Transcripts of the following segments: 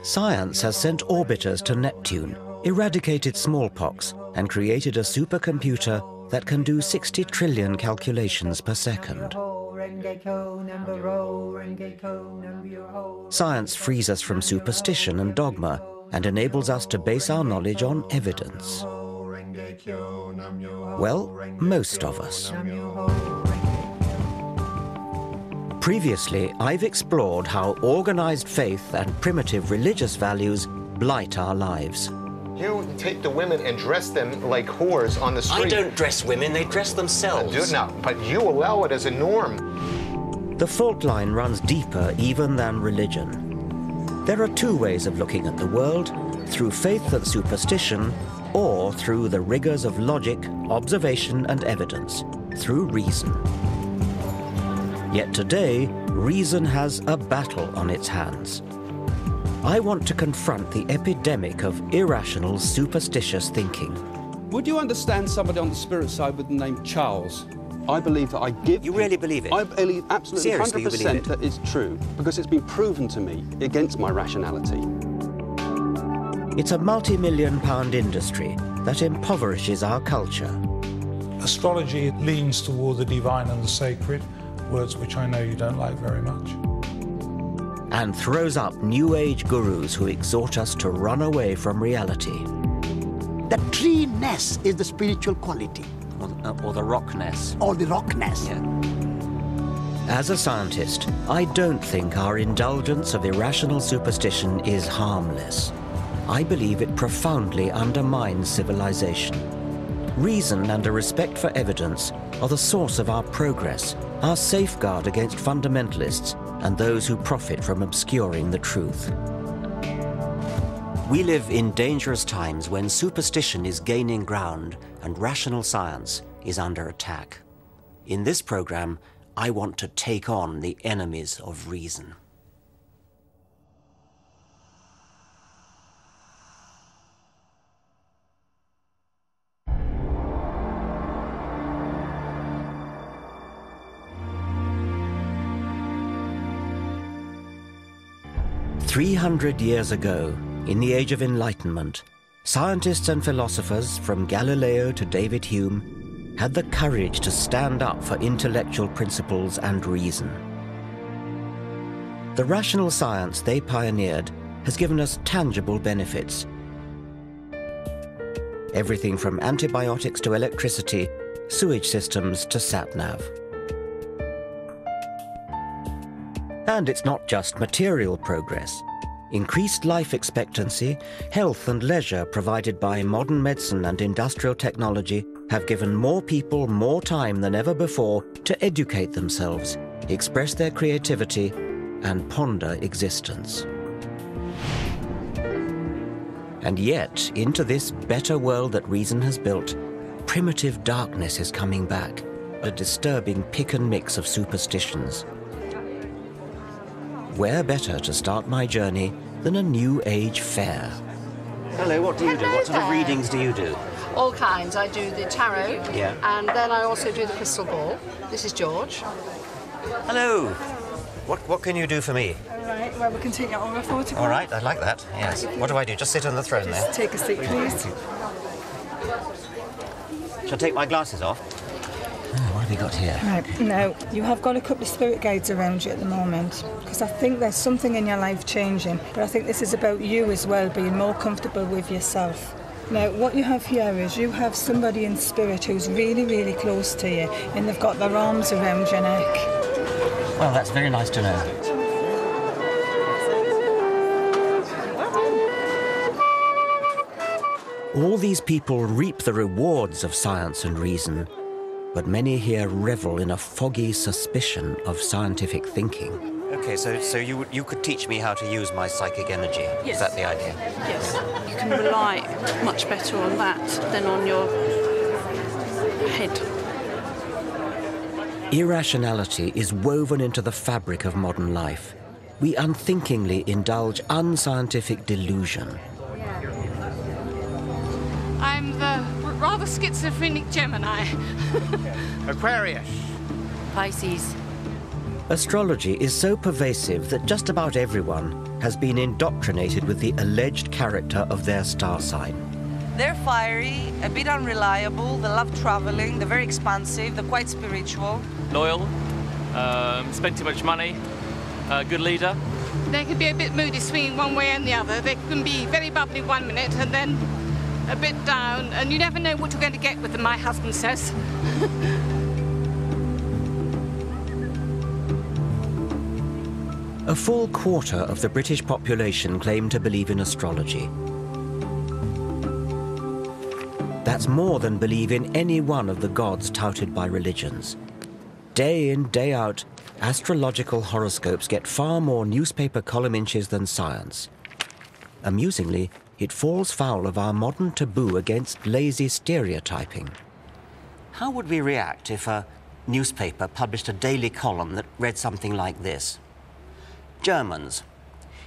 Science has sent orbiters to Neptune, eradicated smallpox, and created a supercomputer that can do 60 trillion calculations per second. Science frees us from superstition and dogma and enables us to base our knowledge on evidence. Well, most of us. Previously, I've explored how organized faith and primitive religious values blight our lives. You take the women and dress them like whores on the street. I don't dress women, they dress themselves. No, but you allow it as a norm. The fault line runs deeper even than religion. There are two ways of looking at the world, through faith and superstition, or through the rigors of logic, observation and evidence, through reason. Yet today, reason has a battle on its hands. I want to confront the epidemic of irrational, superstitious thinking. Would you understand somebody on the spirit side with the name Charles? I believe that I give... You really believe it? I believe absolutely Seriously, 100% that it's true, because it's been proven to me against my rationality. It's a multi-million-pound industry that impoverishes our culture. Astrology leans toward the divine and the sacred, words which I know you don't like very much. And throws up New Age gurus who exhort us to run away from reality. The tree-ness is the spiritual quality. Or the rockness. Or the rockness. Yeah. As a scientist, I don't think our indulgence of irrational superstition is harmless. I believe it profoundly undermines civilization. Reason and a respect for evidence are the source of our progress, our safeguard against fundamentalists and those who profit from obscuring the truth. We live in dangerous times when superstition is gaining ground and rational science is under attack. In this program, I want to take on the enemies of reason. "300 years ago, in the Age of Enlightenment, scientists and philosophers from Galileo to David Hume had the courage to stand up for intellectual principles and reason. The rational science they pioneered has given us tangible benefits. Everything from antibiotics to electricity, sewage systems to sat-nav. And it's not just material progress. Increased life expectancy, health and leisure provided by modern medicine and industrial technology have given more people more time than ever before to educate themselves, express their creativity, and ponder existence. And yet, into this better world that reason has built, primitive darkness is coming back, a disturbing pick and mix of superstitions. Where better to start my journey than a New Age fair? Hello, what do you do? What sort of readings do you do? All kinds. I do the tarot, and then I also do the crystal ball. This is George. Hello. What can you do for me? All right, well, we can take your aura photograph. All right, I'd like that, yes. What do I do? Just sit on the throne there? Just take a seat, please. Shall I take my glasses off? What have we got here? Right, now, you have got a couple of spirit guides around you at the moment, because I think there's something in your life changing, but I think this is about you as well, being more comfortable with yourself. Now, what you have here is you have somebody in spirit who's really, really close to you, and they've got their arms around your neck. Well, that's very nice to know. All these people reap the rewards of science and reason, but many here revel in a foggy suspicion of scientific thinking. Okay, so you could teach me how to use my psychic energy? Yes. Is that the idea? Yes. You can rely much better on that than on your head. Irrationality is woven into the fabric of modern life. We unthinkingly indulge unscientific delusion. I'm the rather schizophrenic Gemini. Aquarius. Pisces. Astrology is so pervasive that just about everyone has been indoctrinated with the alleged character of their star sign. They're fiery, a bit unreliable, they love traveling, they're very expansive, they're quite spiritual. Loyal, spend too much money, good leader. They can be a bit moody, swinging one way and the other. They can be very bubbly 1 minute and then a bit down, and you never know what you're going to get with them, my husband says. A full quarter of the British population claim to believe in astrology. That's more than believe in any one of the gods touted by religions. Day in, day out, astrological horoscopes get far more newspaper column inches than science. Amusingly, it falls foul of our modern taboo against lazy stereotyping. How would we react if a newspaper published a daily column that read something like this? Germans.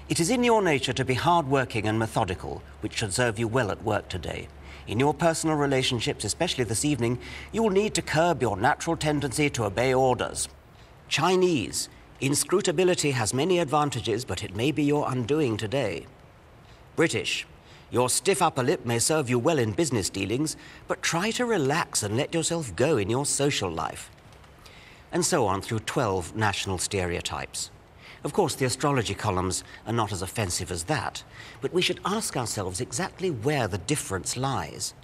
It is in your nature to be hard-working and methodical, which should serve you well at work today. In your personal relationships, especially this evening, you will need to curb your natural tendency to obey orders. Chinese. Inscrutability has many advantages, but it may be your undoing today. British. Your stiff upper lip may serve you well in business dealings, but try to relax and let yourself go in your social life. And so on through 12 national stereotypes. Of course, the astrology columns are not as offensive as that, but we should ask ourselves exactly where the difference lies.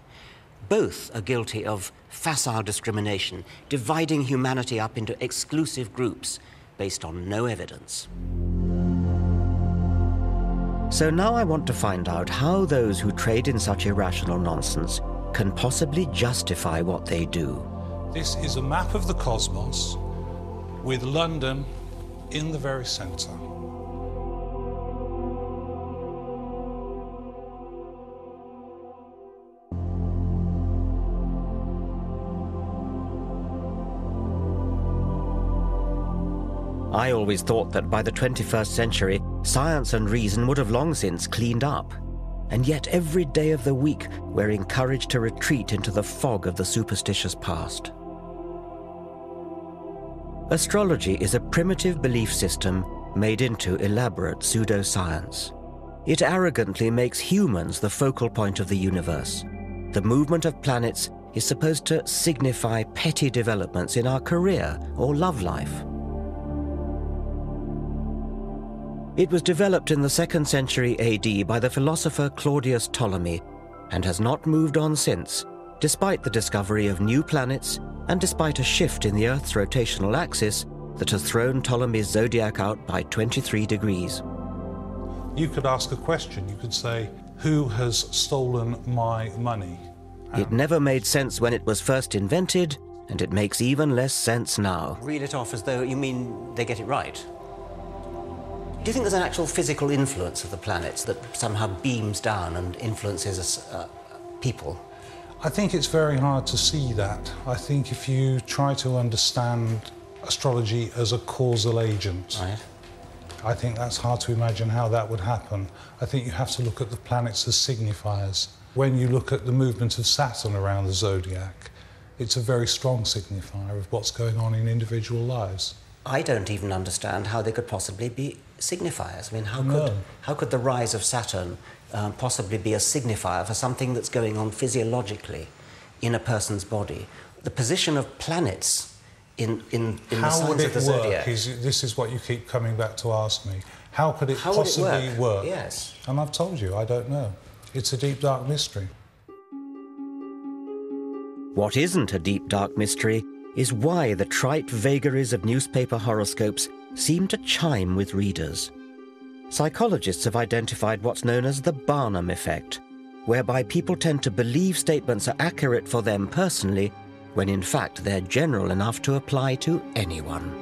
Both are guilty of facile discrimination, dividing humanity up into exclusive groups based on no evidence. So now I want to find out how those who trade in such irrational nonsense can possibly justify what they do. This is a map of the cosmos with London in the very centre. I always thought that by the 21st century, science and reason would have long since cleaned up. And yet every day of the week, we're encouraged to retreat into the fog of the superstitious past. Astrology is a primitive belief system made into elaborate pseudoscience. It arrogantly makes humans the focal point of the universe. The movement of planets is supposed to signify petty developments in our career or love life. It was developed in the 2nd century AD by the philosopher Claudius Ptolemy and has not moved on since, despite the discovery of new planets and despite a shift in the Earth's rotational axis that has thrown Ptolemy's zodiac out by 23 degrees. You could ask a question. You could say, who has stolen my money? It never made sense when it was first invented, and it makes even less sense now. Read it off as though you mean they get it right. Do you think there's an actual physical influence of the planets that somehow beams down and influences us, people? I think it's very hard to see that. I think if you try to understand astrology as a causal agent, right, I think that's hard to imagine how that would happen. I think you have to look at the planets as signifiers. When you look at the movement of Saturn around the zodiac, it's a very strong signifier of what's going on in individual lives. I don't even understand how they could possibly be signifiers. I mean, how could the rise of Saturn possibly be a signifier for something that's going on physiologically in a person's body? The position of planets in the signs of the zodiac. This is what you keep coming back to ask me. How could it possibly work? Yes. And I've told you, I don't know. It's a deep, dark mystery. What isn't a deep, dark mystery is why the trite vagaries of newspaper horoscopes seem to chime with readers. Psychologists have identified what's known as the Barnum effect, whereby people tend to believe statements are accurate for them personally, when in fact they're general enough to apply to anyone.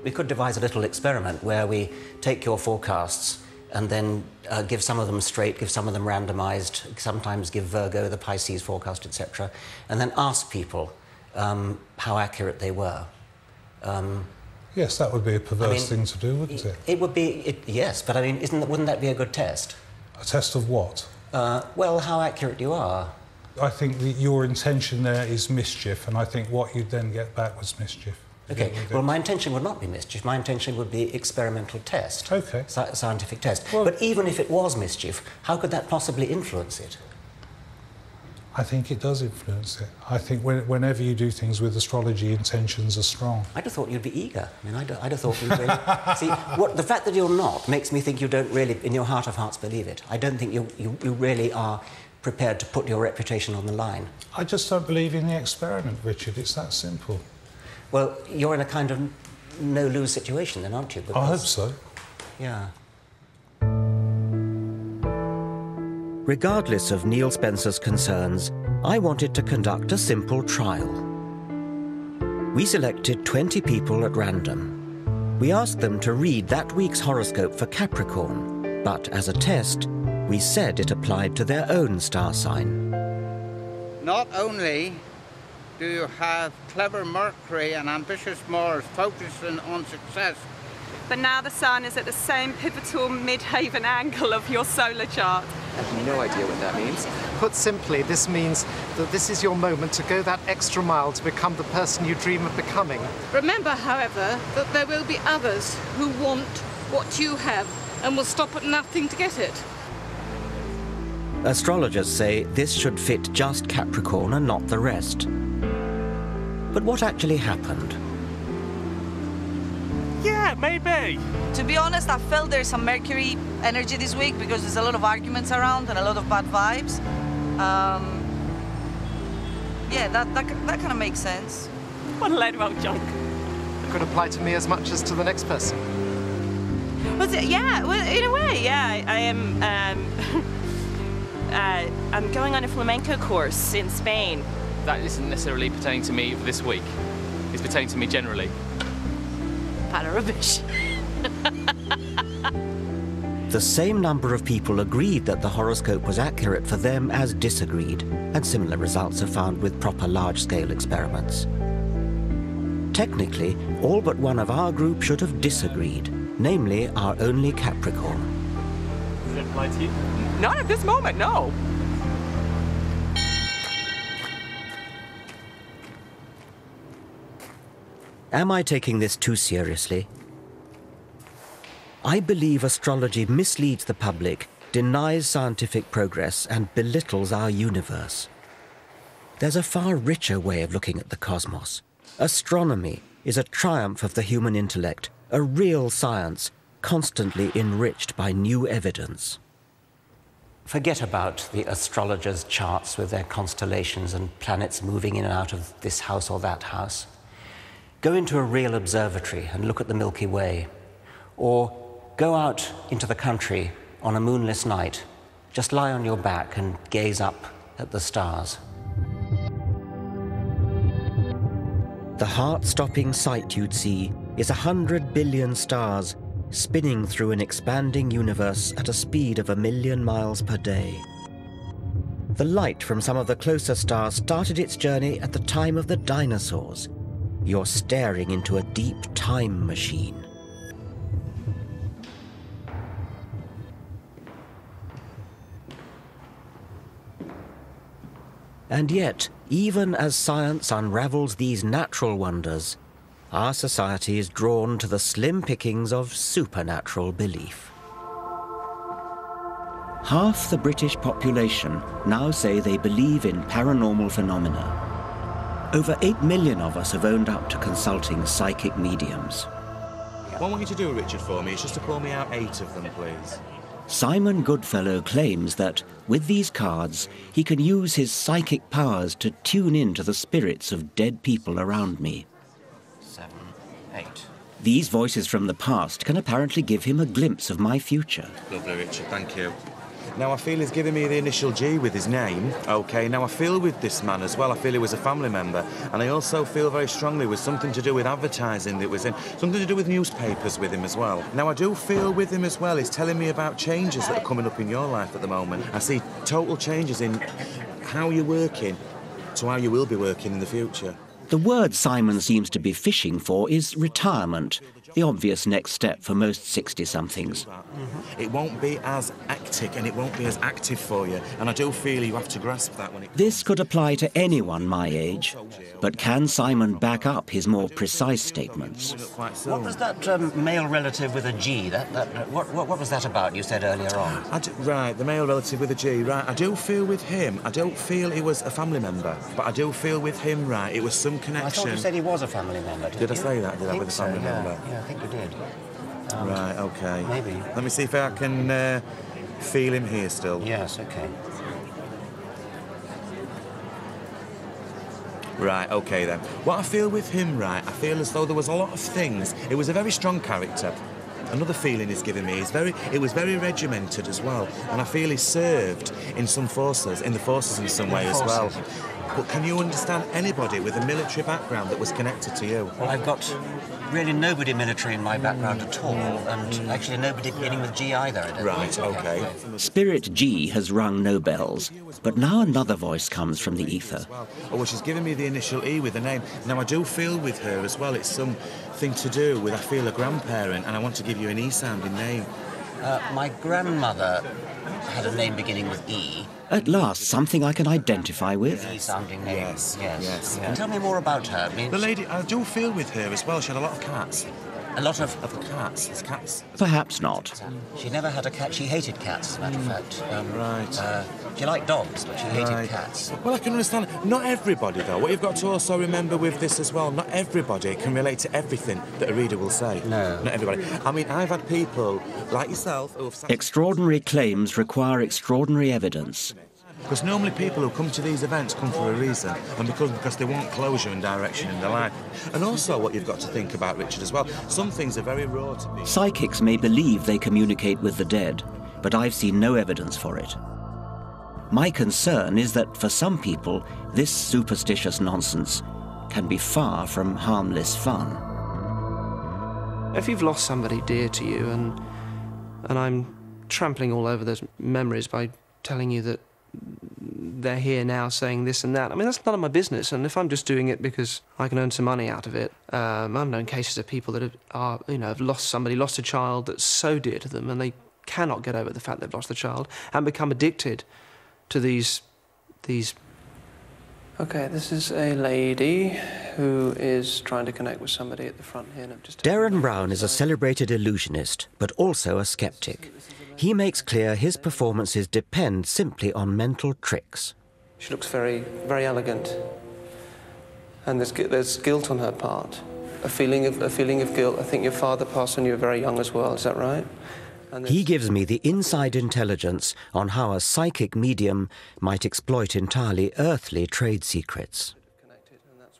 We could devise a little experiment where we take your forecasts and then give some of them straight, give some of them randomized, sometimes give Virgo the Pisces forecast, etc., and then ask people how accurate they were. Yes, that would be a perverse thing to do, wouldn't it? It would be, yes, but I mean, wouldn't that be a good test? A test of what? Well, how accurate you are. I think that your intention there is mischief, and I think what you'd then get back was mischief. Okay, well, my intention would not be mischief. My intention would be experimental test. Okay. Scientific test. Well, but even if it was mischief, how could that possibly influence it? I think it does influence it. I think whenever you do things with astrology, intentions are strong. I'd have thought you'd be eager. I mean, I'd have thought you'd really... See, the fact that you're not makes me think you don't really, in your heart of hearts, believe it. I don't think you really are prepared to put your reputation on the line. I just don't believe in the experiment, Richard. It's that simple. Well, you're in a kind of no-lose situation then, aren't you? Because... I hope so. Yeah. Regardless of Neil Spencer's concerns, I wanted to conduct a simple trial. We selected 20 people at random. We asked them to read that week's horoscope for Capricorn, but as a test, we said it applied to their own star sign. Not only do you have clever Mercury and ambitious Mars focusing on success, but now the Sun is at the same pivotal mid-haven angle of your solar chart. I have no idea what that means. Put simply, this means that this is your moment to go that extra mile to become the person you dream of becoming. Remember, however, that there will be others who want what you have and will stop at nothing to get it. Astrologers say this should fit just Capricorn and not the rest. But what actually happened? Yeah, maybe. To be honest, I felt there's some Mercury energy this week because there's a lot of arguments around and a lot of bad vibes. Yeah, that kind of makes sense. What a load of old junk. It could apply to me as much as to the next person. Yeah, well, in a way, yeah. I am. I'm going on a flamenco course in Spain. That isn't necessarily pertaining to me this week. It's pertaining to me generally. Pile of rubbish. The same number of people agreed that the horoscope was accurate for them as disagreed, and similar results are found with proper large-scale experiments. Technically, all but one of our group should have disagreed, namely our only Capricorn. Does it apply to you? Not at this moment, no. Am I taking this too seriously? I believe astrology misleads the public, denies scientific progress, and belittles our universe. There's a far richer way of looking at the cosmos. Astronomy is a triumph of the human intellect, a real science, constantly enriched by new evidence. Forget about the astrologers' charts with their constellations and planets moving in and out of this house or that house. Go into a real observatory and look at the Milky Way. Or go out into the country on a moonless night. Just lie on your back and gaze up at the stars. The heart-stopping sight you'd see is 100 billion stars spinning through an expanding universe at a speed of 1 million miles per day. The light from some of the closer stars started its journey at the time of the dinosaurs. You're staring into a deep time machine. And yet, even as science unravels these natural wonders, our society is drawn to the slim pickings of supernatural belief. Half the British population now say they believe in paranormal phenomena. Over 8 million of us have owned up to consulting psychic mediums. What I want you to do, Richard, for me is just to pull me out 8 of them, please. Simon Goodfellow claims that, with these cards, he can use his psychic powers to tune in to the spirits of dead people around me. 7, 8. These voices from the past can apparently give him a glimpse of my future. Lovely, Richard, thank you. Now, I feel he's giving me the initial G with his name, OK? Now, I feel with this man as well, I feel he was a family member, and I also feel very strongly with something to do with advertising that was in, something to do with newspapers with him as well. Now, I do feel with him as well, he's telling me about changes that are coming up in your life at the moment. I see total changes in how you're working to how you will be working in the future. The word Simon seems to be fishing for is retirement, the obvious next step for most 60-somethings. It won't be as hectic and it won't be as active for you, and I do feel you have to grasp that when it... This could apply to anyone my age, but can Simon back up his more precise statements? What was that male relative with a G? What was that about you said earlier on? Right, the male relative with a G, right. I do feel with him, I don't feel he was a family member, but I do feel with him, right, it was some connection. I thought you said he was a family member, Did I say that? Did I with a family member? Yeah, I think you did. Right, OK. Maybe. Let me see if I can feel him here still. Yes, OK. Right, OK then. What I feel with him, right, I feel as though there was a lot of things. It was a very strong character. Another feeling he's given me is it was very regimented as well, and I feel he served in some forces, in some way as well. But can you understand anybody with a military background that was connected to you? Well, I've got really nobody military in my background at all, and actually nobody beginning with G either. Right, OK. Spirit G has rung no bells, but now another voice comes from the ether. Oh, well, she's given me the initial E with the name. Now, I do feel with her as well, it's something to do with, I feel, a grandparent, and I want to give you an E-sounding name. My grandmother had a name beginning with E. At last, something I can identify with. E-sounding name. Yes. Tell me more about her. I mean, the lady, I do feel with her as well, she had a lot of cats. A lot of cats. There's cats. Perhaps not. She never had a cat. She hated cats, as a matter of fact. Right. She liked dogs, but she hated cats. Well, I can understand. Not everybody, though. What you've got to also remember with this as well, not everybody can relate to everything that a reader will say. No. Not everybody. I mean, I've had people like yourself who have... Extraordinary claims require extraordinary evidence. Because normally people who come to these events come for a reason, and because they want closure and direction in their life. And also what you've got to think about, Richard, as well, some things are very raw to me. Psychics may believe they communicate with the dead, but I've seen no evidence for it. My concern is that for some people, this superstitious nonsense can be far from harmless fun. If you've lost somebody dear to you, and I'm trampling all over those memories by telling you that they're here now saying this and that. I mean, that's none of my business, and if I'm just doing it because I can earn some money out of it, I've known cases of people that have lost somebody, lost a child that's so dear to them, and they cannot get over the fact they've lost the child and become addicted to these... OK, this is a lady who is trying to connect with somebody at the front here. Darren Brown is a celebrated illusionist, but also a skeptic. He makes clear his performances depend simply on mental tricks. She looks very, very elegant, and there's guilt on her part, a feeling of guilt. I think your father passed when you were very young as well. Is that right? He gives me the inside intelligence on how a psychic medium might exploit entirely earthly trade secrets.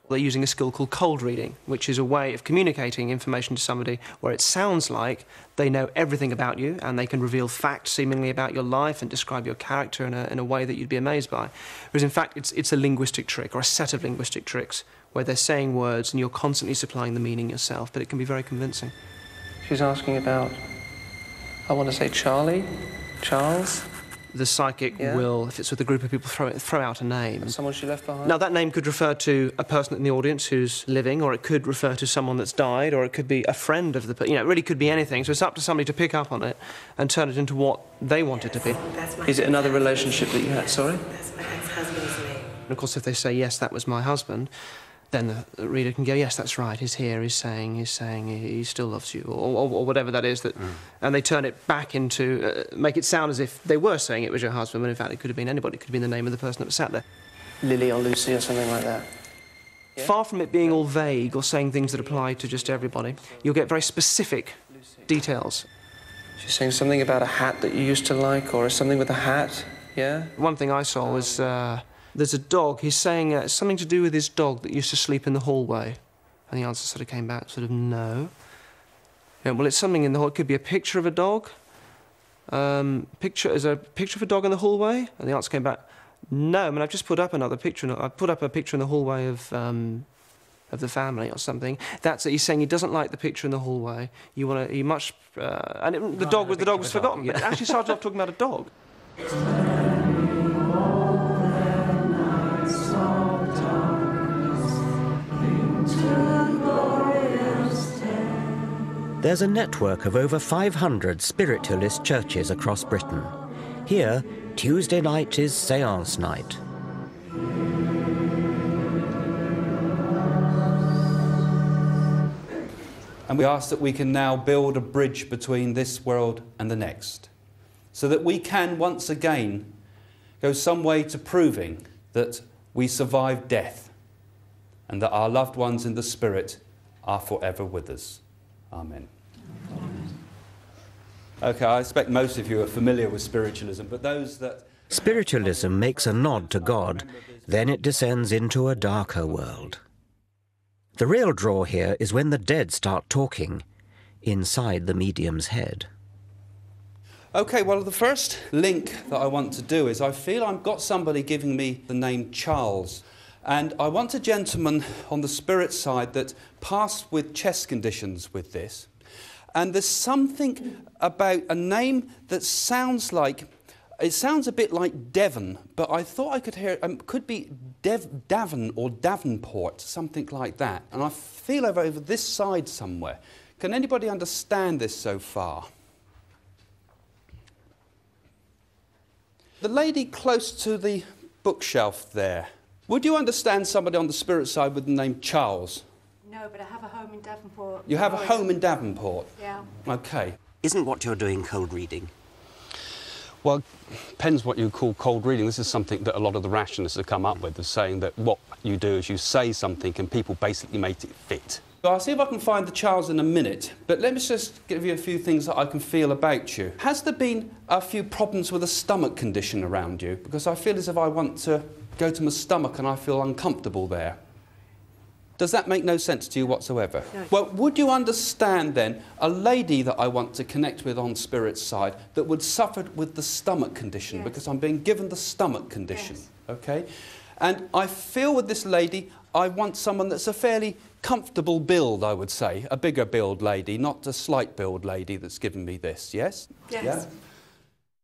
They're using a skill called cold reading, which is a way of communicating information to somebody where it sounds like they know everything about you and they can reveal facts seemingly about your life and describe your character in a way that you'd be amazed by. Whereas in fact it's a linguistic trick or a set of linguistic tricks where they're saying words and you're constantly supplying the meaning yourself, but it can be very convincing. She's asking about, I want to say Charlie, Charles. The psychic will, if it's with a group of people, throw out a name. Someone she left behind? Now, that name could refer to a person in the audience who's living, or it could refer to someone that's died, or it could be a friend of the person. You know, it really could be anything. So it's up to somebody to pick up on it and turn it into what they want it to be. Is it another relationship that you had? Sorry? That's my ex-husband's name. And of course, if they say, yes, that was my husband, then the reader can go, yes, that's right, he's here, he's saying he still loves you, or whatever that is, and they turn it back into, make it sound as if they were saying it was your husband, when in fact it could have been anybody, it could have been the name of the person that was sat there. Lily or Lucy or something like that. Yeah? Far from it being all vague or saying things that apply to just everybody, you'll get very specific details. She's saying something about a hat that you used to like, or something with a hat, yeah? One thing I saw was... there's a dog, he's saying something to do with his dog that used to sleep in the hallway. And the answer sort of came back, sort of, no. Well, it's something in the hall, it could be a picture of a dog. Is there a picture of a dog in the hallway? And the answer came back, no. I mean, I've just put up another picture, I put up a picture in the hallway of the family or something. That's it, he's saying he doesn't like the picture in the hallway. The dog was forgotten, but it actually started off talking about a dog. There's a network of over 500 spiritualist churches across Britain. Here, Tuesday night is séance night. And we ask that we can now build a bridge between this world and the next, so that we can once again go some way to proving that we survived death and that our loved ones in the spirit are forever with us. Amen. Okay, I expect most of you are familiar with spiritualism, but those that... Spiritualism makes a nod to God, then it descends into a darker world. The real draw here is when the dead start talking inside the medium's head. Okay, well, the first link that I want to do is I feel I've got somebody giving me the name Charles. And I want a gentleman on the spirit side that passed with chest conditions with this. And there's something about a name that sounds like, it sounds a bit like Devon, but I thought I could hear, could be Davon or Davenport, something like that. And I feel over this side somewhere. Can anybody understand this so far? The lady close to the bookshelf there. Would you understand somebody on the spirit side with the name Charles? No, but I have a home in Davenport. You have a home in Davenport? Yeah. Okay. Isn't what you're doing cold reading? Well, depends what you call cold reading. This is something that a lot of the rationalists have come up with, of saying that what you do is you say something and people basically make it fit. So I'll see if I can find the Charles in a minute, but let me just give you a few things that I can feel about you. Has there been a few problems with a stomach condition around you? Because I feel as if I want to go to my stomach and I feel uncomfortable there. Does that make no sense to you whatsoever? No. Well, would you understand then a lady that I want to connect with on spirit's side that would suffer with the stomach condition? Yes. Because I'm being given the stomach condition, yes. Okay? And I feel with this lady, I want someone that's a fairly comfortable build, I would say. A bigger build lady, not a slight build lady that's given me this, yes? Yes. Yeah?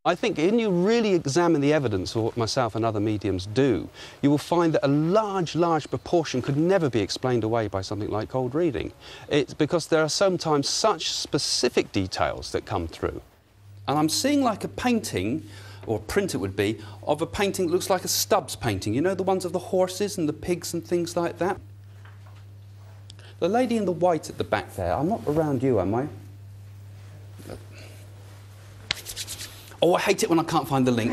I think when you really examine the evidence of what myself and other mediums do, you will find that a large proportion could never be explained away by something like cold reading. It's because there are sometimes such specific details that come through. And I'm seeing like a painting, or a print it would be, of a painting that looks like a Stubbs painting. You know, the ones of the horses and the pigs and things like that? The lady in the white at the back there, I'm not around you, am I? Oh, I hate it when I can't find the link.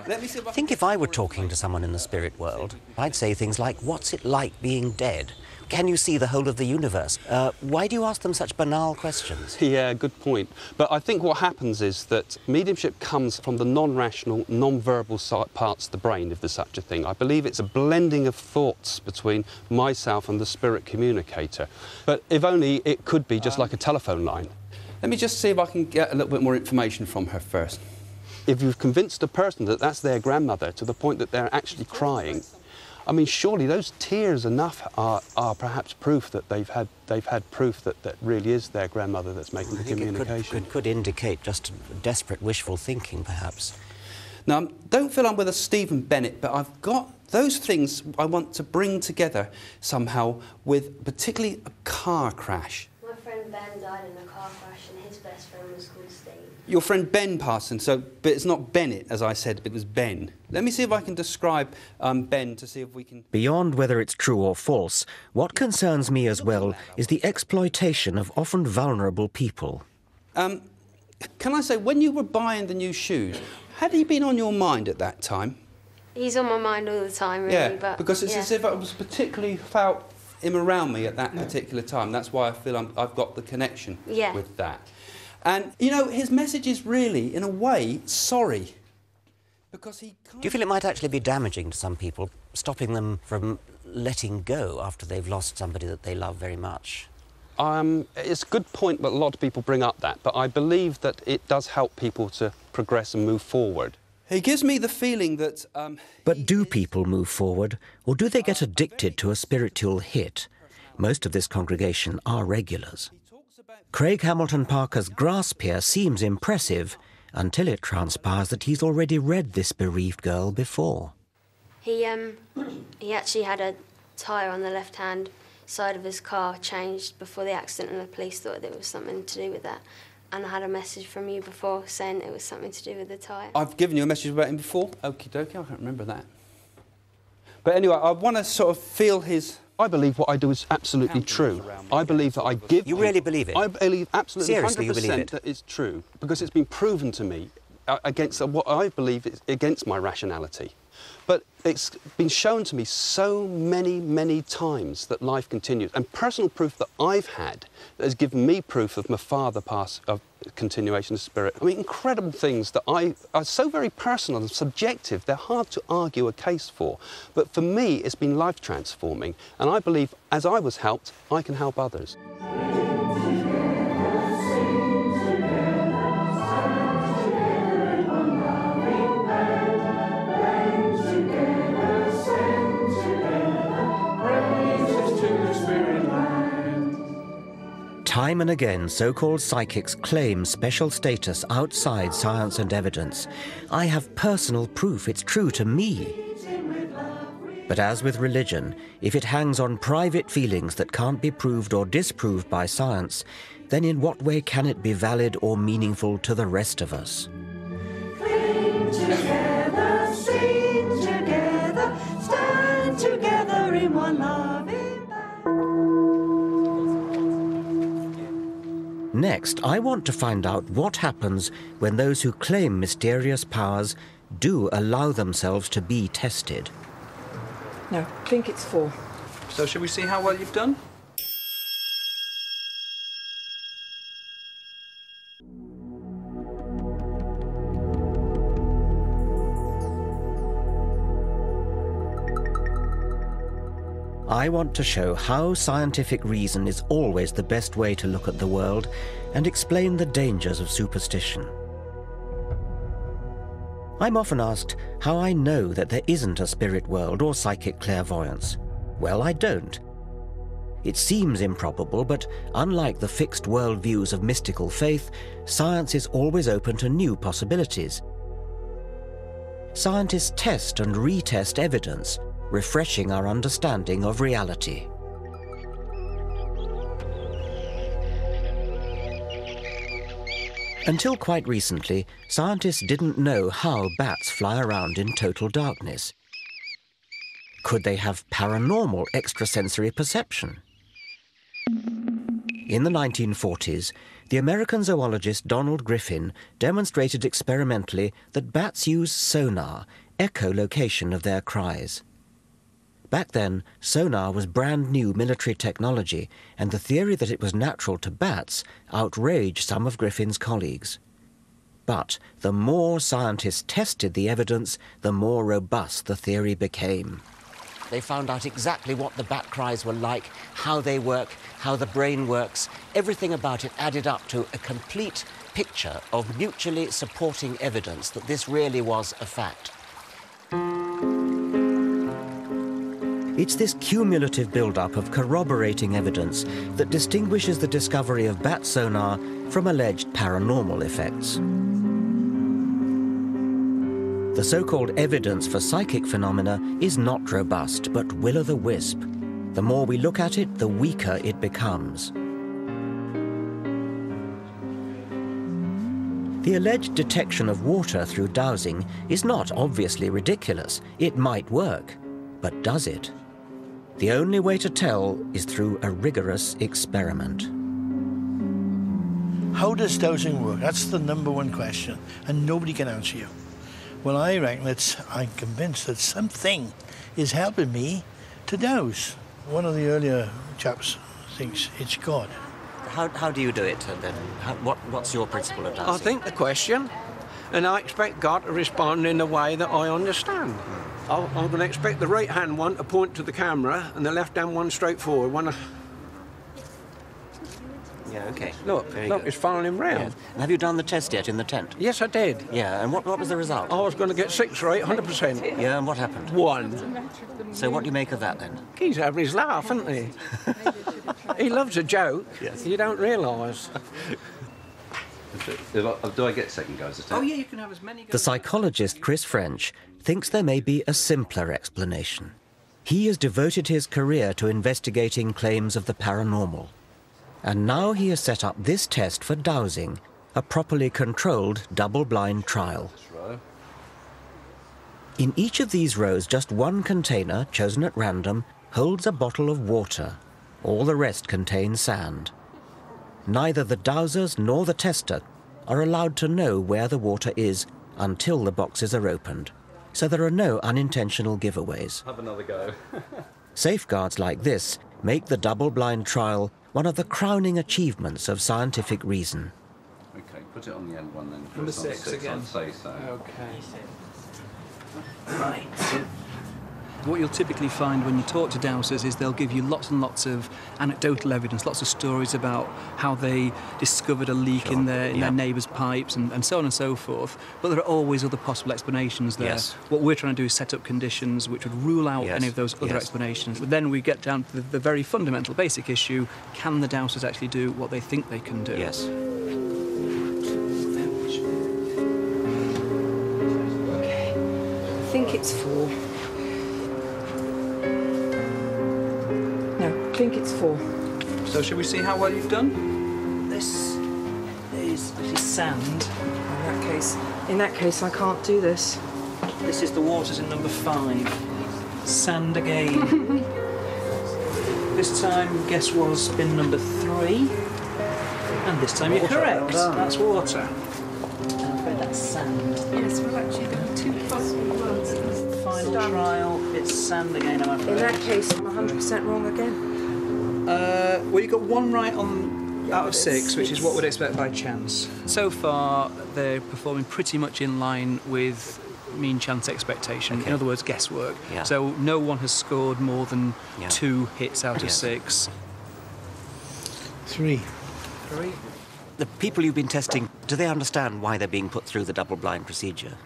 Let me see if I think if I were talking to someone in the spirit world, I'd say things like, what's it like being dead? Can you see the whole of the universe? Why do you ask them such banal questions? Yeah, good point. But I think what happens is that mediumship comes from the non-rational, non-verbal parts of the brain, if there's such a thing. I believe it's a blending of thoughts between myself and the spirit communicator. But if only it could be just like a telephone line. Let me just see if I can get a little bit more information from her first. If you've convinced a person that that's their grandmother to the point that they're actually crying, I mean, surely those tears enough are perhaps proof that they've had proof that that really is their grandmother that's making the communication. It could indicate just desperate wishful thinking, perhaps. Now, don't feel I'm with a Stephen Bennett, but I've got those things I want to bring together somehow with particularly a car crash. My friend Ben died in a car crash and his best friend was called Steve. Your friend Ben Parson, but it's not Bennett, as I said, it was Ben. Let me see if I can describe Ben to see if we can... Beyond whether it's true or false, what concerns me as well is the exploitation of often vulnerable people. Can I say, when you were buying the new shoes, had he been on your mind at that time? He's on my mind all the time, really. Yeah, but, because it's as if I was particularly felt him around me at that particular time. That's why I feel I've got the connection with that. And, you know, his message is really, in a way, sorry. Because he can't... Do you feel it might actually be damaging to some people, stopping them from letting go after they've lost somebody that they love very much? It's a good point, but a lot of people bring up that. But I believe that it does help people to progress and move forward. He gives me the feeling that... But do people move forward, or do they get addicted to a spiritual hit? Most of this congregation are regulars. Craig Hamilton Parker's grasp here seems impressive until it transpires that he's already read this bereaved girl before. He actually had a tyre on the left hand side of his car changed before the accident, and the police thought that it was something to do with that. And I had a message from you before saying it was something to do with the tyre. I've given you a message about him before? Okie dokie, I can't remember that. But anyway, I want to sort of feel his... I believe what I do is absolutely true. I believe that I give... You really believe it? I believe absolutely Seriously, 100% you believe it? that it's true, because it's been proven to me against what I believe is against my rationality. But it's been shown to me so many, many times that life continues. And personal proof that I've had that has given me proof of my father pass of continuation of spirit. I mean, incredible things that are so very personal and subjective, they're hard to argue a case for. But for me, it's been life transforming. And I believe, as I was helped, I can help others. Time and again, so-called psychics claim special status outside science and evidence. I have personal proof it's true to me. But as with religion, if it hangs on private feelings that can't be proved or disproved by science, then in what way can it be valid or meaningful to the rest of us? Cling together, sing together, stand together in one loving band. Next, I want to find out what happens when those who claim mysterious powers do allow themselves to be tested. No, I think it's 4. So shall we see how well you've done? I want to show how scientific reason is always the best way to look at the world and explain the dangers of superstition. I'm often asked how I know that there isn't a spirit world or psychic clairvoyance. Well, I don't. It seems improbable, but unlike the fixed worldviews of mystical faith, science is always open to new possibilities. Scientists test and retest evidence, refreshing our understanding of reality. Until quite recently, scientists didn't know how bats fly around in total darkness. Could they have paranormal extrasensory perception? In the 1940s, the American zoologist Donald Griffin demonstrated experimentally that bats use sonar, echolocation of their cries. Back then, sonar was brand new military technology, and the theory that it was natural to bats outraged some of Griffin's colleagues. But the more scientists tested the evidence, the more robust the theory became. They found out exactly what the bat cries were like, how they work, how the brain works. Everything about it added up to a complete picture of mutually supporting evidence that this really was a fact. It's this cumulative build-up of corroborating evidence that distinguishes the discovery of bat sonar from alleged paranormal effects. The so-called evidence for psychic phenomena is not robust, but will-o'-the-wisp. The more we look at it, the weaker it becomes. The alleged detection of water through dowsing is not obviously ridiculous. It might work, but does it? The only way to tell is through a rigorous experiment. How does dowsing work? That's the #1 question, and nobody can answer you. Well, I reckon I'm convinced that something is helping me to dowse. One of the earlier chaps thinks it's God. How do you do it, then? What's your principle of dowsing? I think the question, and I expect God to respond in a way that I understand. I'm going to expect the right-hand one to point to the camera and the left-hand one straight forward. Yeah, OK. Look, it's following him round. Yes. And have you done the test yet in the tent? Yes, I did. Yeah, and what was the result? I was going to get 6 or 8, 100%. Yeah, and what happened? 1. So what do you make of that, then? He's having his laugh, isn't he? He loves a joke. Yes. You don't realise. Do I get second goes? Oh, yeah, you can have as many goes. The psychologist Chris French thinks there may be a simpler explanation. He has devoted his career to investigating claims of the paranormal. And now he has set up this test for dowsing, a properly controlled double-blind trial. In each of these rows, just one container, chosen at random, holds a bottle of water. All the rest contain sand. Neither the dowsers nor the tester are allowed to know where the water is until the boxes are opened. So there are no unintentional giveaways. Have another go. Safeguards like this make the double-blind trial one of the crowning achievements of scientific reason. Okay, put it on the end one then. Number 6 again. I'd say so. Okay. Right. What you'll typically find when you talk to dowsers is they'll give you lots and lots of anecdotal evidence, lots of stories about how they discovered a leak in their neighbour's pipes and so on and so forth. But there are always other possible explanations there. Yes. What we're trying to do is set up conditions which would rule out any of those other explanations. But then we get down to the very fundamental, basic issue: can the dowsers actually do what they think they can do? Yes. Okay. I think it's 4. I think it's 4. So shall we see how well you've done? This is sand. In that case, I can't do this. This is the waters in number 5. Sand again. This time, guess was bin number 3. And this time you're correct. That's water. And I'm afraid that's sand. Yes, well, actually, there are 2 possible ones. Final trial, it's sand again, I'm afraid. In that case, I'm 100% wrong again. Well, you got 1 right out of 6, which is what we'd expect by chance. So far, they're performing pretty much in line with mean chance expectation. In other words, guesswork. Yeah. So no one has scored more than 2 hits out of 6. 3. 3. The people you've been testing, do they understand why they're being put through the double-blind procedure?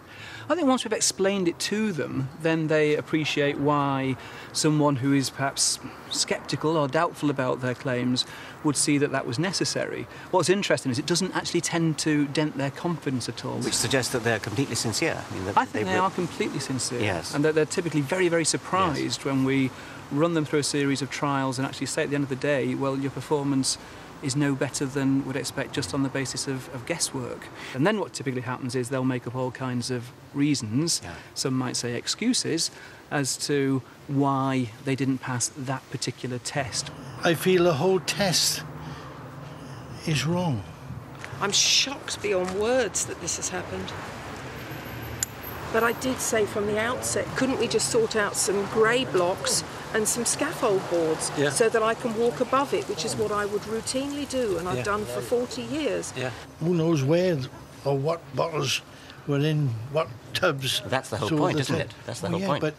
I think once we've explained it to them, then they appreciate why someone who is perhaps sceptical or doubtful about their claims would see that that was necessary. What's interesting is it doesn't actually tend to dent their confidence at all. Which suggests that they're completely sincere. I think they are completely sincere. Yes. And they're typically very, very surprised when we run them through a series of trials and actually say at the end of the day, well, your performance is no better than would expect just on the basis of guesswork. And then what typically happens is they'll make up all kinds of reasons, some might say excuses, as to why they didn't pass that particular test. I feel the whole test is wrong. I'm shocked beyond words that this has happened. But I did say from the outset, couldn't we just sort out some grey blocks and some scaffold boards so that I can walk above it, which is what I would routinely do and I've done for 40 years. Who knows where or what bottles were in what tubs. That's the whole point, isn't it? That's the whole point. But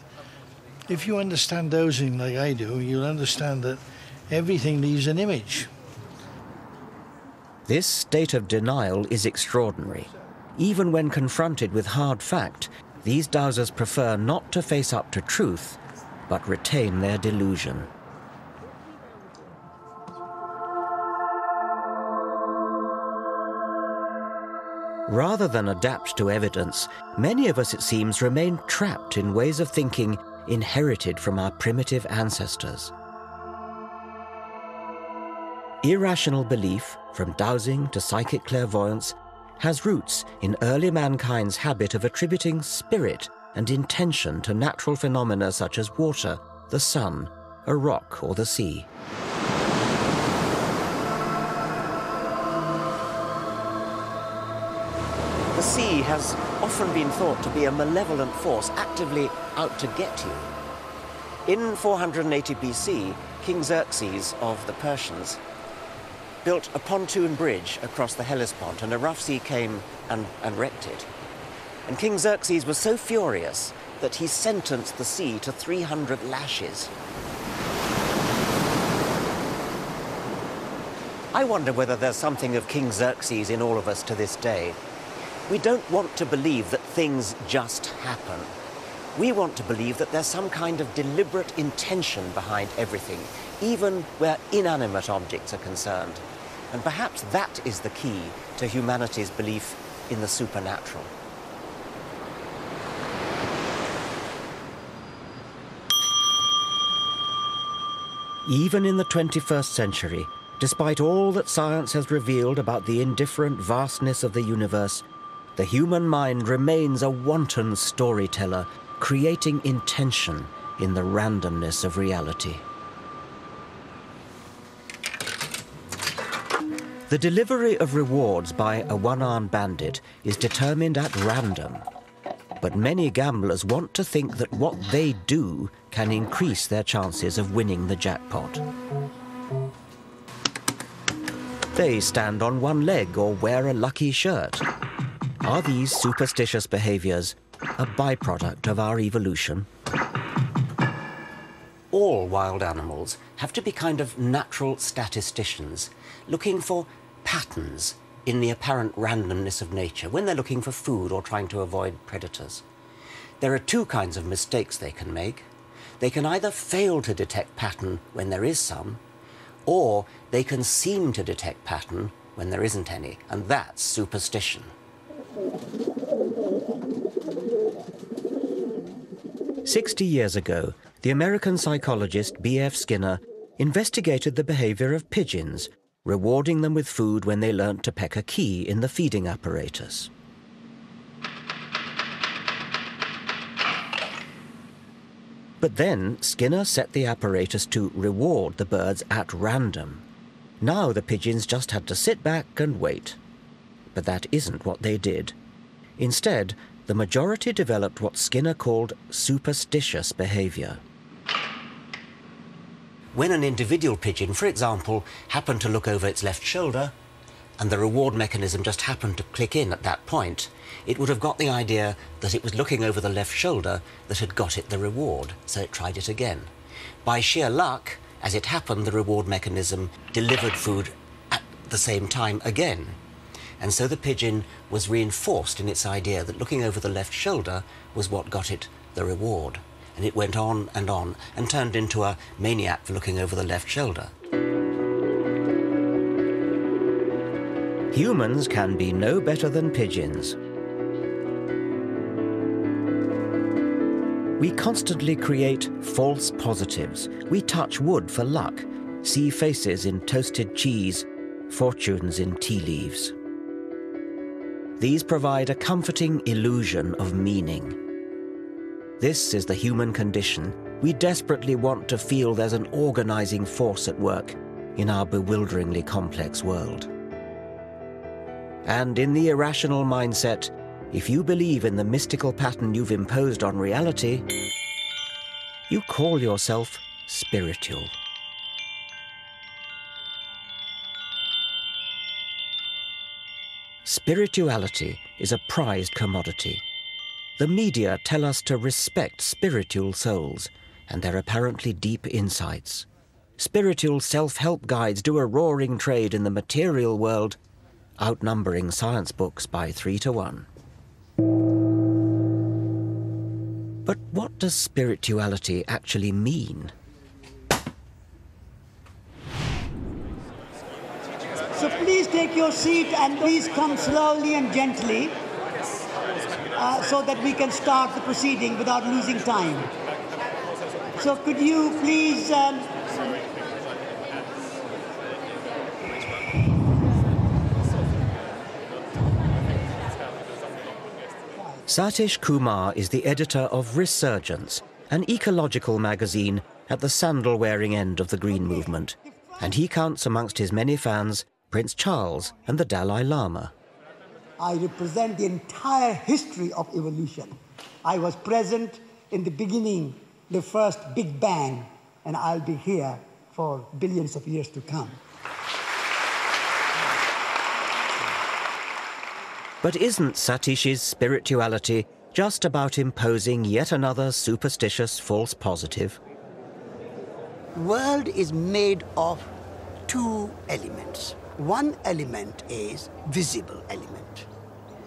if you understand dowsing like I do, you'll understand that everything leaves an image. This state of denial is extraordinary. Even when confronted with hard fact, these dowsers prefer not to face up to truth, but retain their delusion. Rather than adapt to evidence, many of us, it seems, remain trapped in ways of thinking inherited from our primitive ancestors. Irrational belief, from dowsing to psychic clairvoyance, has roots in early mankind's habit of attributing spirit and intention to natural phenomena such as water, the sun, a rock, or the sea. The sea has often been thought to be a malevolent force actively out to get you. In 480 BC, King Xerxes of the Persians built a pontoon bridge across the Hellespont, and a rough sea came and wrecked it. And King Xerxes was so furious that he sentenced the sea to 300 lashes. I wonder whether there's something of King Xerxes in all of us to this day. We don't want to believe that things just happen. We want to believe that there's some kind of deliberate intention behind everything, even where inanimate objects are concerned. And perhaps that is the key to humanity's belief in the supernatural. Even in the 21st century, despite all that science has revealed about the indifferent vastness of the universe, the human mind remains a wanton storyteller, creating intention in the randomness of reality. The delivery of rewards by a one-armed bandit is determined at random. But many gamblers want to think that what they do can increase their chances of winning the jackpot. They stand on one leg or wear a lucky shirt. Are these superstitious behaviors a byproduct of our evolution? All wild animals have to be kind of natural statisticians, looking for patterns in the apparent randomness of nature when they're looking for food or trying to avoid predators. There are two kinds of mistakes they can make. They can either fail to detect pattern when there is some, or they can seem to detect pattern when there isn't any, and that's superstition. 60 years ago, the American psychologist B.F. Skinner investigated the behavior of pigeons, rewarding them with food when they learnt to peck a key in the feeding apparatus. But then Skinner set the apparatus to reward the birds at random. Now the pigeons just had to sit back and wait. But that isn't what they did. Instead, the majority developed what Skinner called superstitious behavior. When an individual pigeon, for example, happened to look over its left shoulder, and the reward mechanism just happened to click in at that point, it would have got the idea that it was looking over the left shoulder that had got it the reward, so it tried it again. By sheer luck, as it happened, the reward mechanism delivered food at the same time again. And so the pigeon was reinforced in its idea that looking over the left shoulder was what got it the reward. And it went on and turned into a maniac for looking over the left shoulder. Humans can be no better than pigeons. We constantly create false positives. We touch wood for luck, see faces in toasted cheese, fortunes in tea leaves. These provide a comforting illusion of meaning. This is the human condition. We desperately want to feel there's an organizing force at work in our bewilderingly complex world. And in the irrational mindset, if you believe in the mystical pattern you've imposed on reality, you call yourself spiritual. Spirituality is a prized commodity. The media tell us to respect spiritual souls and their apparently deep insights. Spiritual self-help guides do a roaring trade in the material world, outnumbering science books by 3 to 1. But what does spirituality actually mean? So please take your seat and please come slowly and gently so that we can start the proceeding without losing time. So could you please... Satish Kumar is the editor of Resurgence, an ecological magazine at the sandal-wearing end of the Green Movement, and he counts amongst his many fans Prince Charles and the Dalai Lama. I represent the entire history of evolution. I was present in the beginning, the first Big Bang, and I'll be here for billions of years to come. But isn't Satish's spirituality just about imposing yet another superstitious false positive? The world is made of two elements. One element is visible element.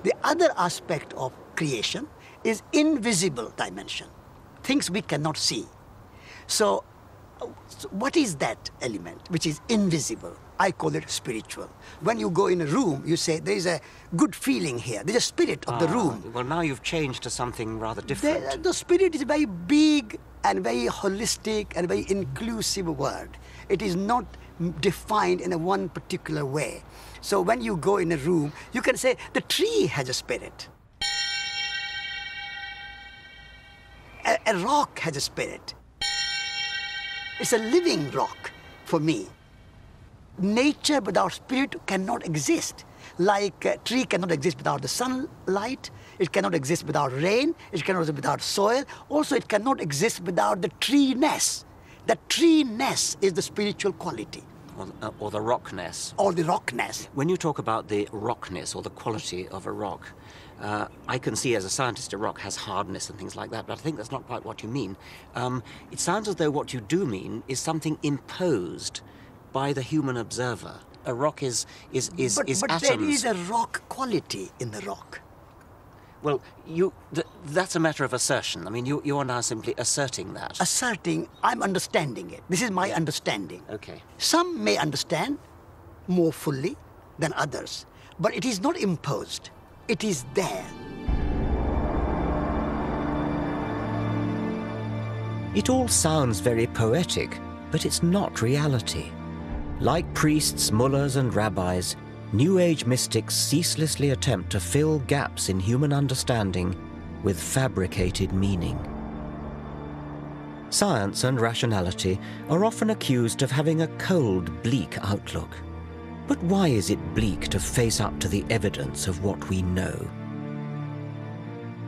The other aspect of creation is invisible dimension, things we cannot see. So what is that element which is invisible? I call it spiritual. When you go in a room, you say, there is a good feeling here. There's a spirit of the room. Well, now you've changed to something rather different. The spirit is a very big and very holistic and very inclusive word. It is not defined in a one particular way. So when you go in a room, you can say, the tree has a spirit. A rock has a spirit. It's a living rock for me. Nature without spirit cannot exist. Like a tree cannot exist without the sunlight, it cannot exist without rain, it cannot exist without soil. Also, it cannot exist without the tree-ness. The tree-ness is the spiritual quality. Or the rockness. Or the rockness. When you talk about the rockness or the quality of a rock, I can see as a scientist a rock has hardness and things like that, but I think that's not quite what you mean. It sounds as though what you do mean is something imposed by the human observer. A rock is atoms. But there is a rock quality in the rock. Well, that's a matter of assertion. I mean, you are now simply asserting that. Asserting, I'm understanding it. This is my understanding. Okay. Some may understand more fully than others, but it is not imposed. It is there. It all sounds very poetic, but it's not reality. Like priests, mullahs and rabbis, New Age mystics ceaselessly attempt to fill gaps in human understanding with fabricated meaning. Science and rationality are often accused of having a cold, bleak outlook. But why is it bleak to face up to the evidence of what we know?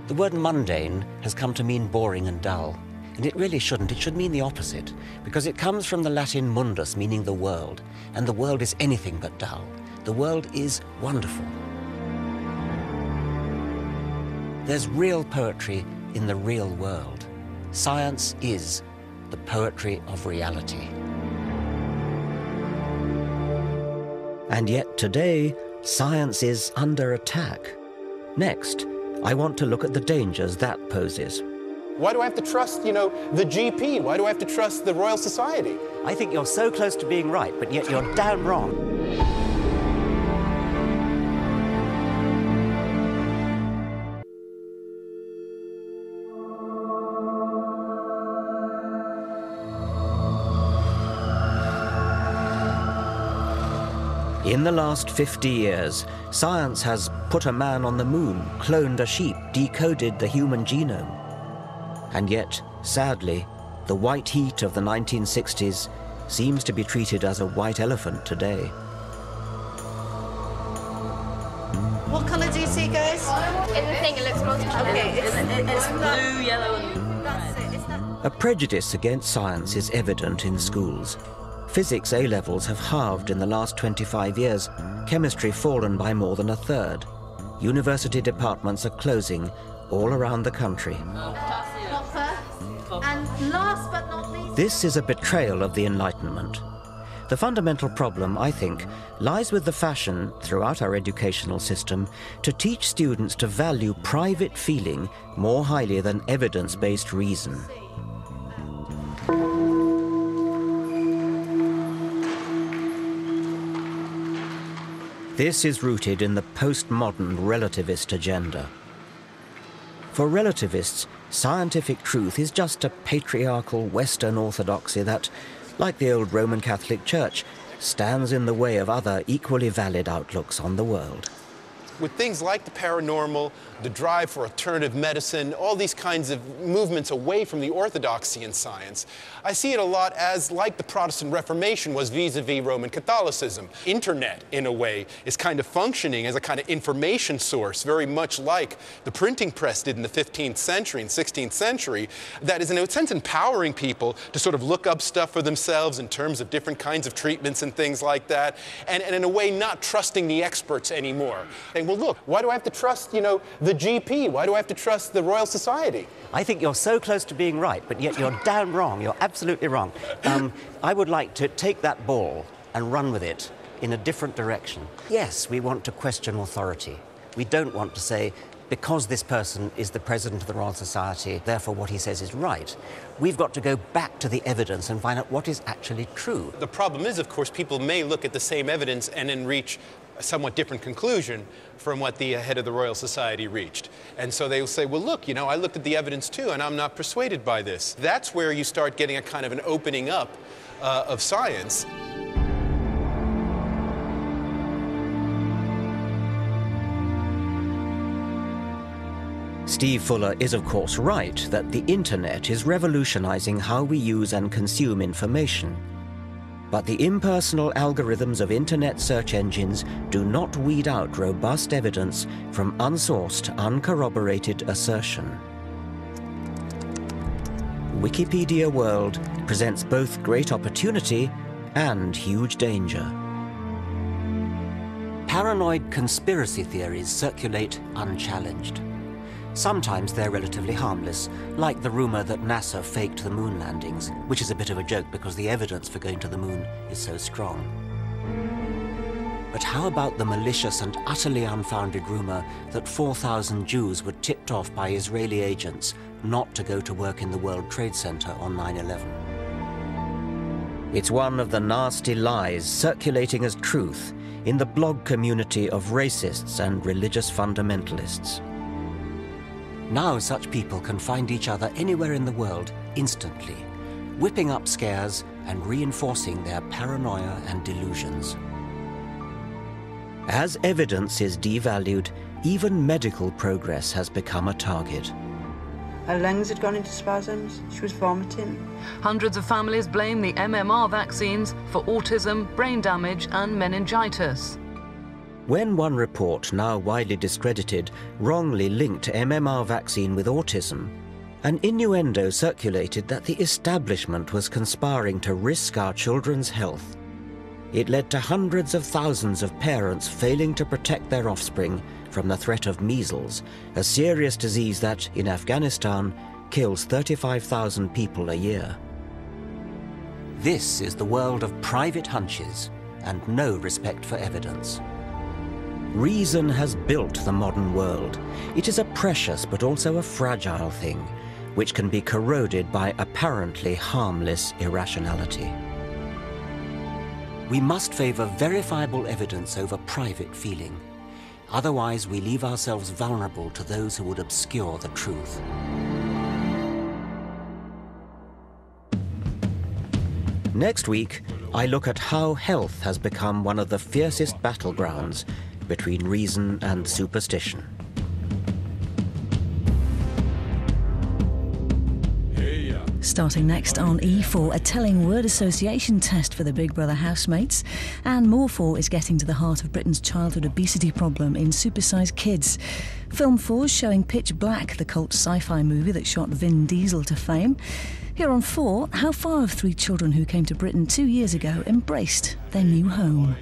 The word mundane has come to mean boring and dull. And it really shouldn't. It should mean the opposite, because it comes from the Latin mundus, meaning the world, and the world is anything but dull. The world is wonderful. There's real poetry in the real world. Science is the poetry of reality. And yet today, science is under attack. Next, I want to look at the dangers that poses. Why do I have to trust, the GP? Why do I have to trust the Royal Society? I think you're so close to being right, but yet you're damn wrong. In the last 50 years, science has put a man on the moon, cloned a sheep, decoded the human genome. And yet, sadly, the white heat of the 1960s seems to be treated as a white elephant today. What colour do you see, guys? In the thing, it looks multiple. Okay, it's blue, yellow, and that's it. A prejudice against science is evident in schools. Physics A-levels have halved in the last 25 years, chemistry fallen by more than a third. University departments are closing all around the country. And last but not least... This is a betrayal of the Enlightenment. The fundamental problem, I think, lies with the fashion throughout our educational system to teach students to value private feeling more highly than evidence-based reason. This is rooted in the postmodern relativist agenda. For relativists, scientific truth is just a patriarchal Western orthodoxy that, like the old Roman Catholic Church, stands in the way of other equally valid outlooks on the world. With things like the paranormal, the drive for alternative medicine, all these kinds of movements away from the orthodoxy in science, I see it a lot as like the Protestant Reformation was vis-a-vis Roman Catholicism. Internet, in a way, is kind of functioning as a kind of information source, very much like the printing press did in the 15th century and 16th century, that is in a sense empowering people to sort of look up stuff for themselves in terms of different kinds of treatments and things like that, and in a way not trusting the experts anymore. Saying, well, look, why do I have to trust, the GP? Why do I have to trust the Royal Society? I think you're so close to being right, but yet you're damn wrong. You're absolutely wrong. I would like to take that ball and run with it in a different direction. Yes, we want to question authority. We don't want to say, because this person is the president of the Royal Society, therefore what he says is right. We've got to go back to the evidence and find out what is actually true. The problem is, of course, people may look at the same evidence and then reach a somewhat different conclusion from what the head of the Royal Society reached. And so they will say, well, look, you know, I looked at the evidence too, and I'm not persuaded by this. That's where you start getting a kind of an opening up of science. Steve Fuller is of course right that the internet is revolutionizing how we use and consume information. But the impersonal algorithms of internet search engines do not weed out robust evidence from unsourced, uncorroborated assertion. Wikipedia World presents both great opportunity and huge danger. Paranoid conspiracy theories circulate unchallenged. Sometimes they're relatively harmless, like the rumour that NASA faked the moon landings, which is a bit of a joke because the evidence for going to the moon is so strong. But how about the malicious and utterly unfounded rumour that 4,000 Jews were tipped off by Israeli agents not to go to work in the World Trade Center on 9/11? It's one of the nasty lies circulating as truth in the blog community of racists and religious fundamentalists. Now such people can find each other anywhere in the world instantly, whipping up scares and reinforcing their paranoia and delusions. As evidence is devalued, even medical progress has become a target. Her lungs had gone into spasms. She was vomiting. Hundreds of families blame the MMR vaccines for autism, brain damage and meningitis. When one report, now widely discredited, wrongly linked MMR vaccine with autism, an innuendo circulated that the establishment was conspiring to risk our children's health. It led to hundreds of thousands of parents failing to protect their offspring from the threat of measles, a serious disease that, in Afghanistan, kills 35,000 people a year. This is the world of private hunches and no respect for evidence. Reason has built the modern world. It is a precious but also a fragile thing, which can be corroded by apparently harmless irrationality. We must favour verifiable evidence over private feeling. Otherwise, we leave ourselves vulnerable to those who would obscure the truth. Next week, I look at how health has become one of the fiercest battlegrounds between reason and superstition. Starting next on E4, a telling word association test for the Big Brother housemates. And More 4 is getting to the heart of Britain's childhood obesity problem in Supersized Kids. Film 4 is showing Pitch Black, the cult sci-fi movie that shot Vin Diesel to fame. Here on 4, how far have 3 children who came to Britain 2 years ago embraced their new home?